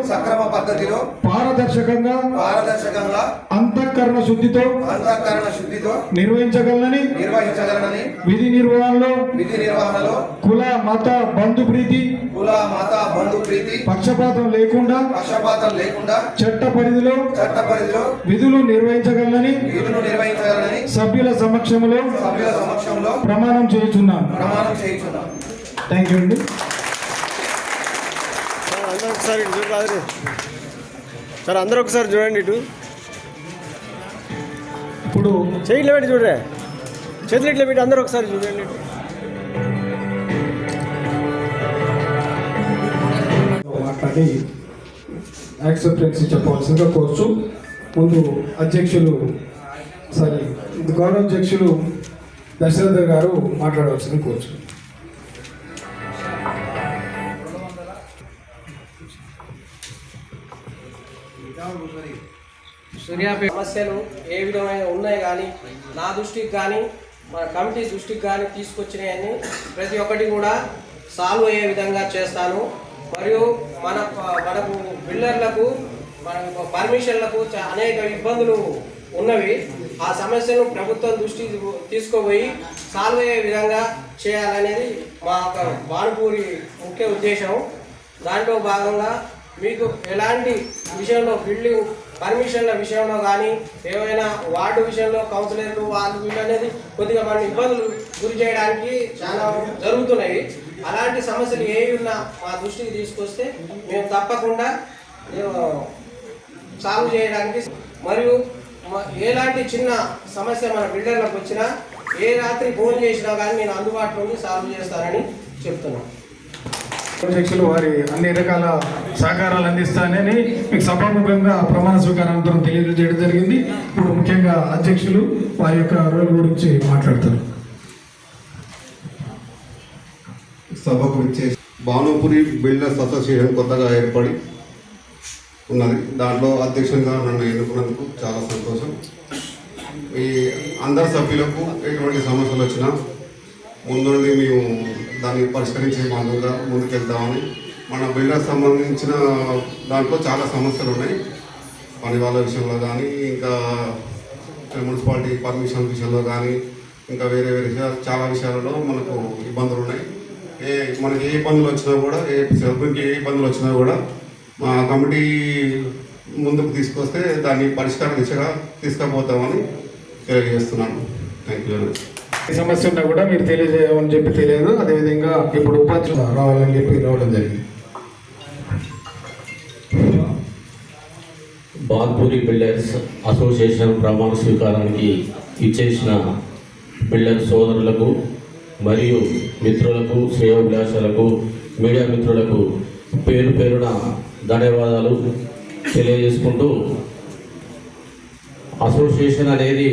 సక్రమ పద్ధతిలో పారదర్శకంగా అంతఃకరణ శుద్ధితో నిర్వహించగలనని విధి నిర్వహణలో కుల మత బంధు ప్రీతి పక్షపాతం లేకుండా చట్ట పరిధిలో విధులు నిర్వహించగలనని సభ్యుల సమక్షంలో ప్రమాణం చేయుచున్నాను. థ్యాంక్ యూ అండి. ఒకసారి ఇటు చూడరాదు సార్, అందరూ ఒకసారి చూడండి. ఇటు ఇప్పుడు చేయిట్లో పెట్టి చూడరే, చేతులు ఇట్లా పెట్టి అందరూ ఒకసారి చూడండి. మాట్లాడి యాక్సెప్టెన్స్ చెప్పవలసిందిగా కోరుచు. ముందు అధ్యక్షులు గౌరవ అధ్యక్షులు దశరథ గారు మాట్లాడవలసింది కోరుచు. సూర్యాపేట సమస్యలు ఏ విధమైన ఉన్నాయి కానీ నా దృష్టికి కానీ మన కమిటీ దృష్టికి కానీ తీసుకొచ్చినాయని ప్రతి ఒక్కటి కూడా సాల్వ్ అయ్యే విధంగా చేస్తాను. మరియు మనకు బిల్డర్లకు మన పర్మిషన్లకు అనేక ఇబ్బందులు ఉన్నవి. ఆ సమస్యను ప్రభుత్వం దృష్టికి తీసుకుపోయి సాల్వ్ అయ్యే విధంగా చేయాలనేది మా బాణపూరి ముఖ్య ఉద్దేశం. దాంట్లో భాగంగా మీకు ఎలాంటి విషయంలో బిల్డింగ్ పర్మిషన్ల విషయంలో కానీ ఏమైనా వార్డు విషయంలో కౌన్సిలర్లు వాళ్ళు వీళ్ళు అనేది కొద్దిగా మన ఇబ్బందులు గురి చేయడానికి చాలా జరుగుతున్నాయి. అలాంటి సమస్యలు ఏవి ఉన్నా మా దృష్టికి తీసుకొస్తే మేము తప్పకుండా సాల్వ్ చేయడానికి, మరియు ఎలాంటి చిన్న సమస్య మన బిల్డర్లకు వచ్చినా ఏ రాత్రి ఫోన్ చేసినా కానీ నేను అందుబాటులో సాల్వ్ చేస్తానని చెప్తున్నాను. అధ్యక్షులు వారి అన్ని రకాల సహకారాలు అందిస్తానని మీకు సభాముఖంగా ప్రమాణ స్వీకారానంతరం తెలియజేయడం జరిగింది. ఇప్పుడు ముఖ్యంగా అధ్యక్షులు వారి యొక్క రోల్ గురించి మాట్లాడతారు. సభకు వచ్చే భానుపురి బిల్డర్స్ అసోసియేషన్ కొత్తగా ఏర్పడి ఉన్నది. దాంట్లో అధ్యక్షునిగా నన్ను ఎన్నుకున్నందుకు చాలా సంతోషం. ఈ అందరు సభ్యులకు ఎటువంటి సమస్యలు వచ్చినా ముందుండి మేము దాన్ని పరిష్కరించే మార్గంగా ముందుకెళ్తామని. మన బిల్డర్ సంబంధించిన దాంట్లో చాలా సమస్యలు ఉన్నాయి. పని వాళ్ళ విషయంలో కానీ, ఇంకా మున్సిపాలిటీ పర్మిషన్ విషయంలో కానీ, ఇంకా వేరే చాలా విషయాలలో మనకు ఇబ్బందులు ఉన్నాయి. మనకి ఏ ఇబ్బందులు వచ్చినా కూడా, సభ్యునికి ఏ ఇబ్బందులు వచ్చినా కూడా మా కమిటీ ముందుకు తీసుకొస్తే దాన్ని పరిష్కార దిశగా తీసుకుపోతామని తెలియజేస్తున్నాను. Thank you very much. సమస్య ఉన్నా కూడా మీరు తెలియజేయమని చెప్పి తెలియదు. అదేవిధంగా ఇప్పుడు ఉపాధ్యాయులు రావాలని చెప్పి రావడం జరిగింది. బాన్పూరి బిల్డర్స్ అసోసియేషన్ ప్రమాణ స్వీకారానికి ఇచ్చేసిన బిల్డర్ సోదరులకు మరియు మిత్రులకు, శ్రేయోభిలాషులకు, మీడియా మిత్రులకు పేరు పేరున ధన్యవాదాలు తెలియజేసుకుంటూ, అసోసియేషన్ అనేది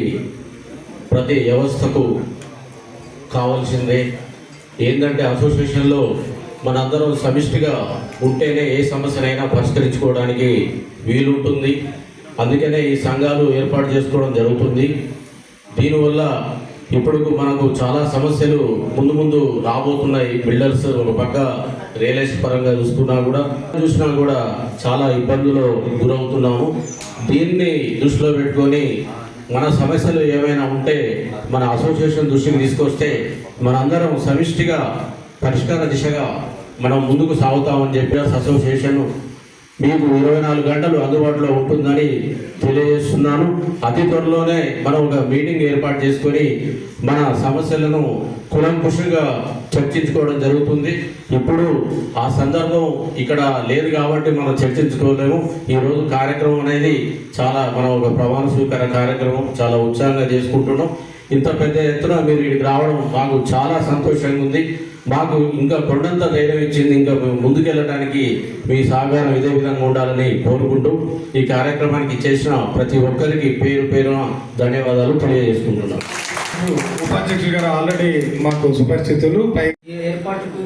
ప్రతి వ్యవస్థకు కావాల్సిందే. ఏంటంటే అసోసియేషన్లో మనందరం సమిష్టిగా ఉంటేనే ఏ సమస్యనైనా పరిష్కరించుకోవడానికి వీలుంటుంది. అందుకనే ఈ సంఘాలు ఏర్పాటు చేసుకోవడం జరుగుతుంది. దీనివల్ల ఇప్పుడు మనకు చాలా సమస్యలు ముందు రాబోతున్నాయి. బిల్డర్స్ ఒక పక్క రియల్ ఎస్టేట్ పరంగా చూసినా కూడా చాలా ఇబ్బందులు గురవుతున్నాము. దీన్ని దృష్టిలో పెట్టుకొని మన సమస్యలు ఏమైనా ఉంటే మన అసోసియేషన్ దృష్టికి తీసుకొస్తే మనందరం సమిష్టిగా పరిష్కార దిశగా మనం ముందుకు సాగుతామని చెప్పి అసోసియేషన్ మీకు 24 గంటలు అందుబాటులో ఉంటుందని తెలియజేస్తున్నాను. అతి త్వరలోనే మనం ఒక మీటింగ్ ఏర్పాటు చేసుకొని మన సమస్యలను కూలంకుషంగా చర్చించుకోవడం జరుగుతుంది. ఇప్పుడు ఆ సందర్భం ఇక్కడ లేదు కాబట్టి మనం చర్చించుకోలేము. ఈరోజు కార్యక్రమం అనేది మనం ఒక ప్రమాణ స్వీకార కార్యక్రమం చాలా ఉత్సాహంగా చేసుకుంటున్నాం. ఇంత పెద్ద ఎత్తున మీరు ఇక్కడికి రావడం మాకు చాలా సంతోషంగా ఉంది. మాకు ఇంకా కొండంత ధైర్యం ఇచ్చింది. ఇంకా మేము ముందుకెళ్ళడానికి మీ సహకారం ఇదే విధంగా ఉండాలని కోరుకుంటూ ఈ కార్యక్రమానికి చేసిన ప్రతి ఒక్కరికి పేరు పేరున ధన్యవాదాలు తెలియజేసుకుంటున్నాం. ఉపాధ్యక్షులు గారు ఆల్రెడీ మాకు సుపరిచితులు. ఈ ఏర్పాటుకు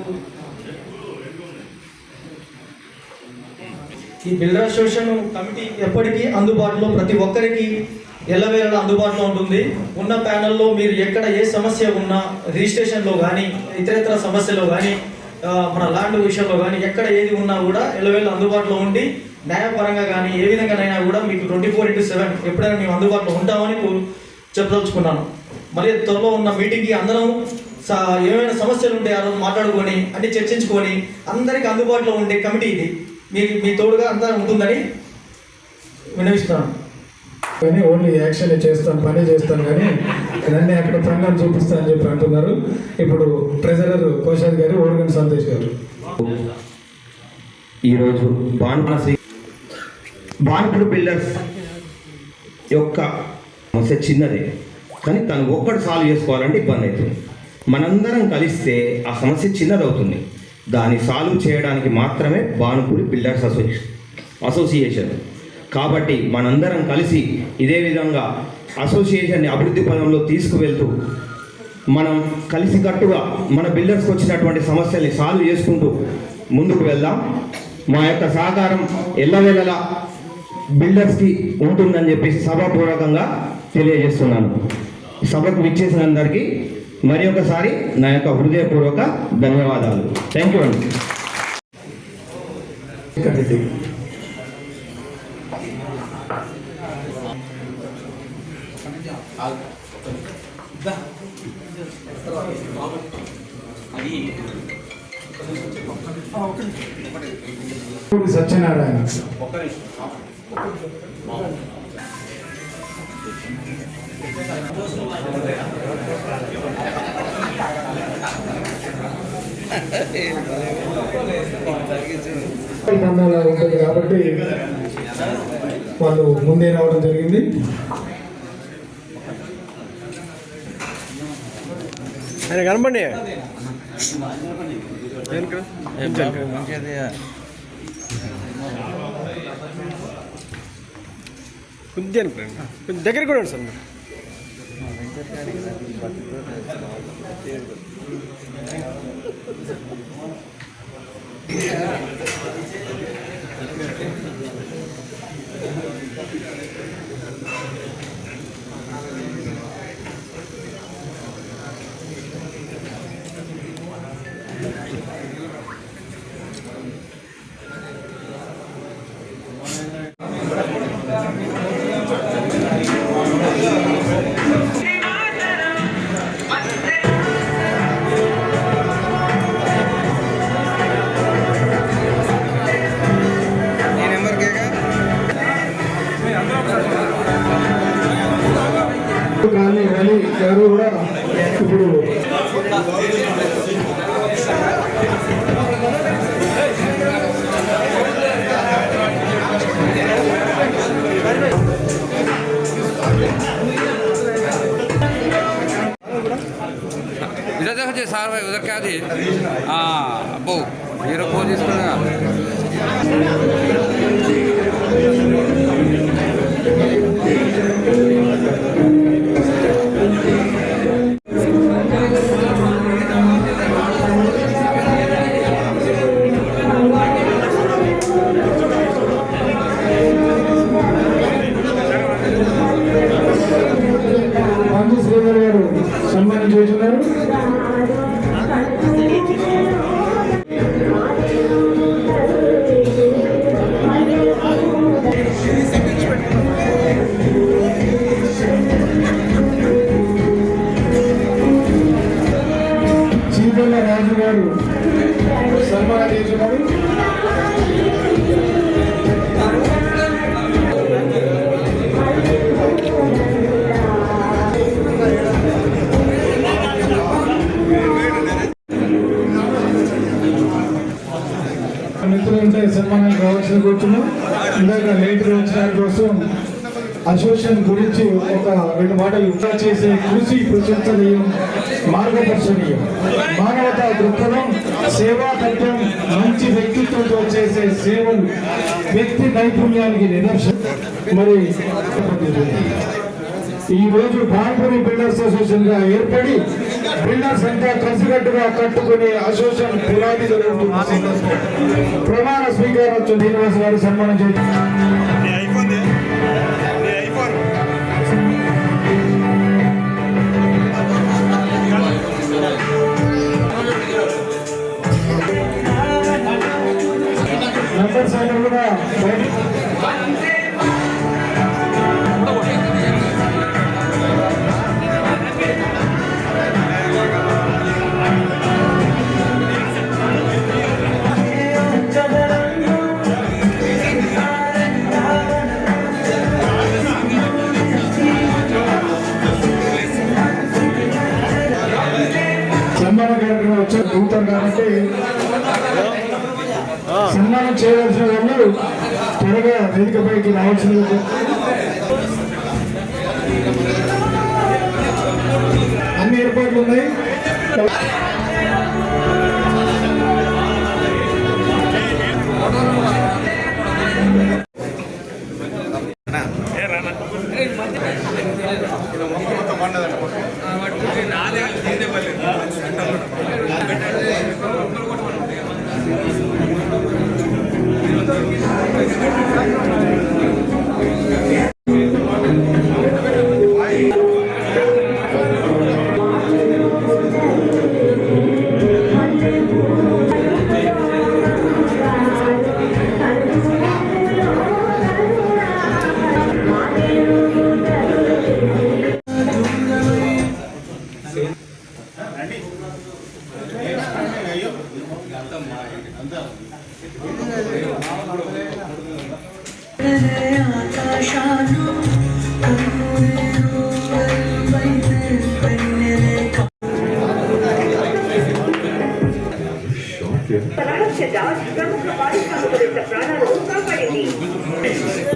ఈ బిల్డర్ అసోసియేషన్ కమిటీ ఎప్పటికీ అందుబాటులో ప్రతి ఒక్కరికి ఎల్లవేళలా అందుబాటులో ఉంటుంది. ఉన్న ప్యానల్లో మీరు ఎక్కడ ఏ సమస్య ఉన్నా రిజిస్ట్రేషన్లో కానీ ఇతరత్ర సమస్యలో కానీ మన ల్యాండ్ విషయంలో కానీ ఎక్కడ ఏది ఉన్నా కూడా ఎల్లవేళ అందుబాటులో ఉండి న్యాయపరంగా కానీ ఏ విధంగానైనా కూడా మీకు 24/7 ఎప్పుడైనా మేము అందుబాటులో ఉంటామని చెప్పదలుచుకున్నాను. మరి త్వరలో ఉన్న మీటింగ్కి అందరం ఏమైనా సమస్యలు ఉంటే ఆ రోజు మాట్లాడుకొని అన్ని చర్చించుకొని అందరికీ అందుబాటులో ఉండే కమిటీ ఇది. మీ తోడుగా అంతా ఉంటుందని వినవిస్తున్నాను. కానీ ఓన్లీ యాక్షన్ చేస్తాను, పని చేస్తాను, కానీ నన్ను అక్కడ ప్రాంగణం చూపిస్తాను అని చెప్పి అంటున్నారు. ఇప్పుడు ట్రెజరర్ కోశాద్ గారు, ఓర్గన్ సంతోష్ గారు. ఈరోజు బాన్పూర్ బిల్డర్స్ యొక్క సమస్య చిన్నదే, కానీ తను ఒక్కడు సాల్వ్ చేసుకోవాలంటే ఇబ్బంది అవుతుంది. మనందరం కలిస్తే ఆ సమస్య చిన్నదవుతుంది. దాన్ని సాల్వ్ చేయడానికి మాత్రమే బాన్పూర్ బిల్డర్స్ అసోసియేషన్. కాబట్టి మనందరం కలిసి ఇదే విధంగా అసోసియేషన్ని అభివృద్ధి పదంలో తీసుకువెళ్తూ మనం కలిసికట్టుగా మన బిల్డర్స్కి వచ్చినటువంటి సమస్యల్ని సాల్వ్ చేసుకుంటూ ముందుకు వెళ్దాం. మా యొక్క సహకారం ఎల్లవేళలా బిల్డర్స్కి ఉంటుందని చెప్పేసి సభాపూర్వకంగా తెలియజేస్తున్నాను. సభకు విచ్చేసిన అందరికీ మరి ఒకసారి నా యొక్క హృదయపూర్వక ధన్యవాదాలు. థ్యాంక్ యూ అండి. సత్యనారాయణ. ఉంటుంది కాబట్టి వాళ్ళు ముందే రావడం జరిగింది. ఆయన కనపండి. కొంచెం కొంచెం దగ్గర కూడా సార్. కానీ రవి గారు కూడా ఇప్పుడు इधर देखो सार भाई उधर क्या दी हाँ अब्बू हीरो खोज इसको శ్రీధర్ గారు సన్మానం చేస్తున్నారు. చీదల్ల రాజు గారు సన్మానం చేస్తున్నారు. మిత్రులంటే సన్మానం కావాల్సిన కూర్చున్నాం. ఇందాక లేటర్ వచ్చిన కోసం అసోసియేషన్ గురించి ఒక 2 మాటలు ఇంకా చేసే కృషి ప్రశంసనీయం, మార్గదర్శనీయం. మానవతా దృక్పథం, సేవా తత్వం, మంచి వ్యక్తిత్వంతో చేసే సేవలు వ్యక్తి నైపుణ్యానికి నిదర్శనం. మరి ఈ రోజు బాన్పూర్ బిల్డర్స్ అసోసియేషన్ గా ఏర్పడి బిల్డర్స్ అంతా కలిసికట్టుగా కట్టుకునే అసోసియేషన్ పునాది జరుగుతున్న ప్రమాణ స్వీకారోత్సవం శ్రీనివాస్ గారు సన్మానం చేస్తారు. దిగుతారు కాబట్టి సన్మానం చేయవలసిన వాళ్ళు త్వరగా వేదికపైకి రావాల్సింది. అన్ని ఏర్పాట్లు ఉన్నాయి. రహస్య ప్రముఖ పారిశ్రామికవేత్త ప్రాణాలు